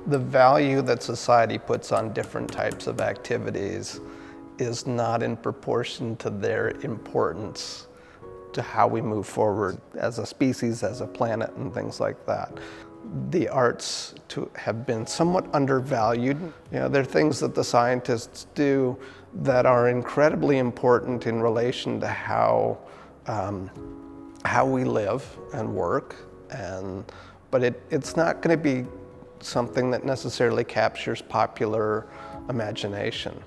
The value that society puts on different types of activities is not in proportion to their importance to how we move forward as a species, as a planet, and things like that. The arts have been somewhat undervalued. You know, there are things that the scientists do that are incredibly important in relation to how we live and work, but it's not going to be something that necessarily captures popular imagination.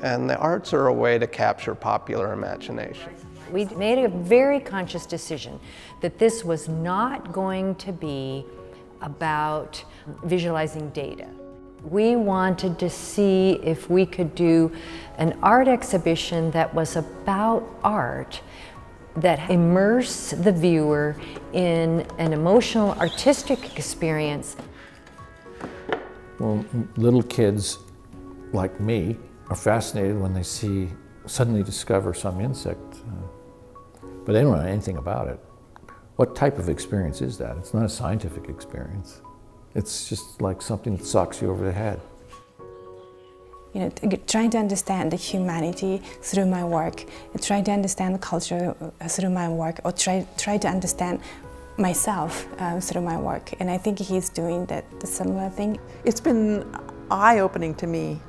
And the arts are a way to capture popular imagination. We made a very conscious decision that this was not going to be about visualizing data. We wanted to see if we could do an art exhibition that was about art, that immersed the viewer in an emotional, artistic experience. Well, little kids like me are fascinated when they suddenly discover some insect, but they don't know anything about it. What type of experience is that? It's not a scientific experience. It's just like something that socks you over the head. You know, trying to understand the humanity through my work, trying to understand the culture through my work, or try to understand myself through my work. And I think he's doing the similar thing. It's been eye-opening to me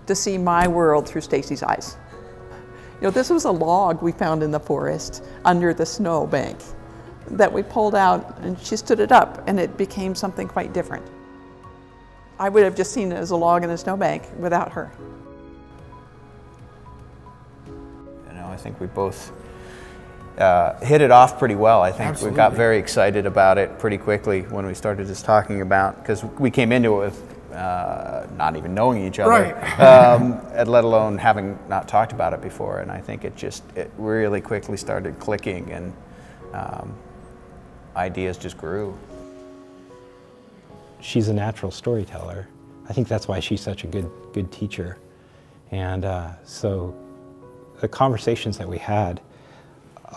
to see my world through Stacy's eyes. You know, this was a log we found in the forest under the snow bank that we pulled out, and she stood it up, and it became something quite different. I would have just seen it as a log in a snowbank without her. You know, I think we both hit it off pretty well. I think Absolutely. We got very excited about it pretty quickly when we started just talking about, because we came into it with not even knowing each other, right. let alone having not talked about it before. And I think it really quickly started clicking, and ideas just grew. She's a natural storyteller. I think that's why she's such a good teacher. And so the conversations that we had,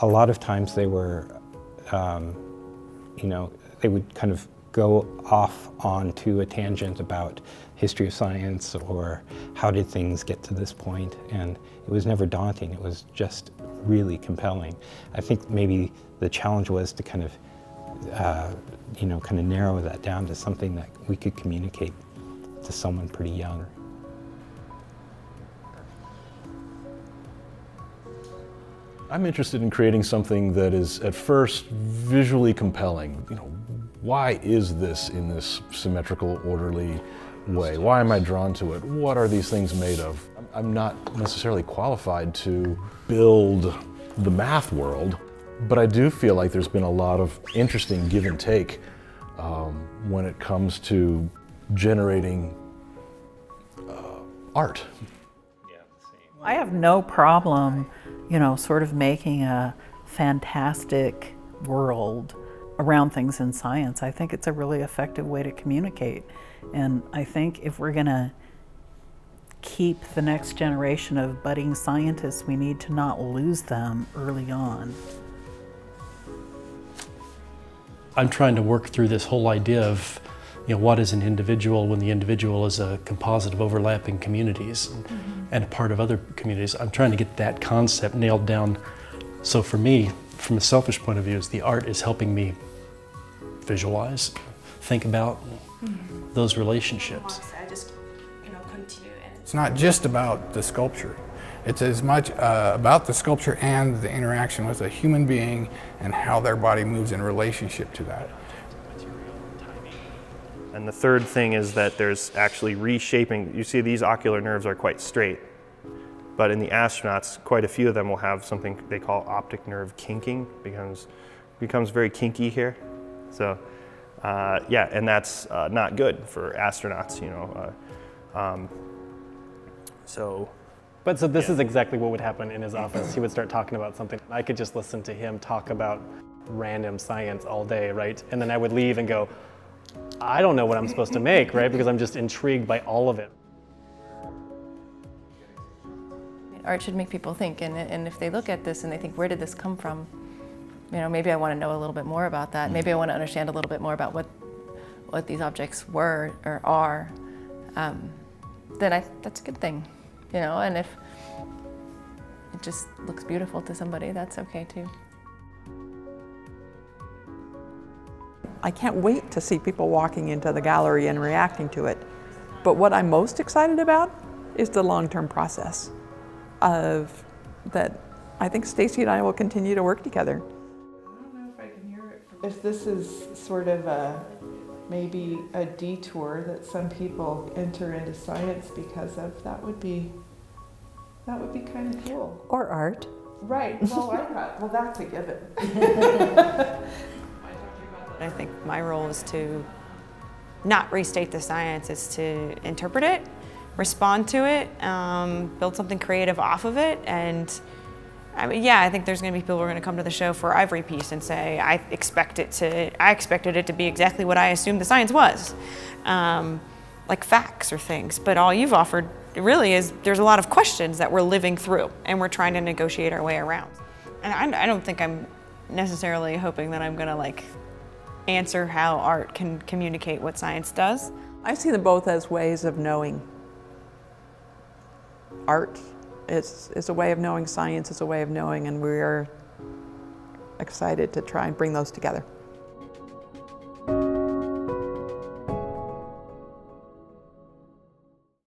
a lot of times they were, you know, they would kind of go off onto a tangent about history of science or how did things get to this point, and it was never daunting. It was just really compelling. I think maybe the challenge was to kind of, you know, kind of narrow that down to something that we could communicate to someone pretty young. I'm interested in creating something that is at first visually compelling. You know, why is this in this symmetrical, orderly way? Why am I drawn to it? What are these things made of? I'm not necessarily qualified to build the math world, but I do feel like there's been a lot of interesting give and take when it comes to generating art. I have no problem, you know, sort of making a fantastic world around things in science. I think it's a really effective way to communicate. And I think if we're gonna keep the next generation of budding scientists, we need to not lose them early on. I'm trying to work through this whole idea of, you know, what is an individual when the individual is a composite of overlapping communities and a part of other communities. I'm trying to get that concept nailed down. So for me, from a selfish point of view, is the art is helping me visualize, think about those relationships. It's not just about the sculpture. It's as much about the sculpture and the interaction with a human being and how their body moves in relationship to that. And the third thing is that there's actually reshaping. You see these ocular nerves are quite straight, but in the astronauts, quite a few of them will have something they call optic nerve kinking. Becomes very kinky here. So yeah, and that's not good for astronauts, you know. But so this is exactly what would happen in his office. He would start talking about something. I could just listen to him talk about random science all day, right? And then I would leave and go, I don't know what I'm supposed to make, right? Because I'm just intrigued by all of it. Art should make people think, and if they look at this and they think, where did this come from? You know, maybe I want to know a little bit more about that. Maybe I want to understand a little bit more about what these objects were or are, then that's a good thing, you know, and if it just looks beautiful to somebody, that's okay too. I can't wait to see people walking into the gallery and reacting to it. But what I'm most excited about is the long-term process of that. I think Stacy and I will continue to work together. I don't know if I can hear it. If this is sort of maybe a detour that some people enter into science because of, that would be kind of cool. Or art. Right. Well, I thought, well, that's a given. I think my role is to not restate the science, is to interpret it, respond to it, build something creative off of it. And I mean, yeah, I think there's going to be people who are going to come to the show for every piece and say, I expected it to be exactly what I assumed the science was, like facts or things. But all you've offered really is there's a lot of questions that we're living through and we're trying to negotiate our way around. And I don't think I'm necessarily hoping that I'm going to like answer how art can communicate what science does. I see them both as ways of knowing. Art is a way of knowing, science is a way of knowing, and we are excited to try and bring those together.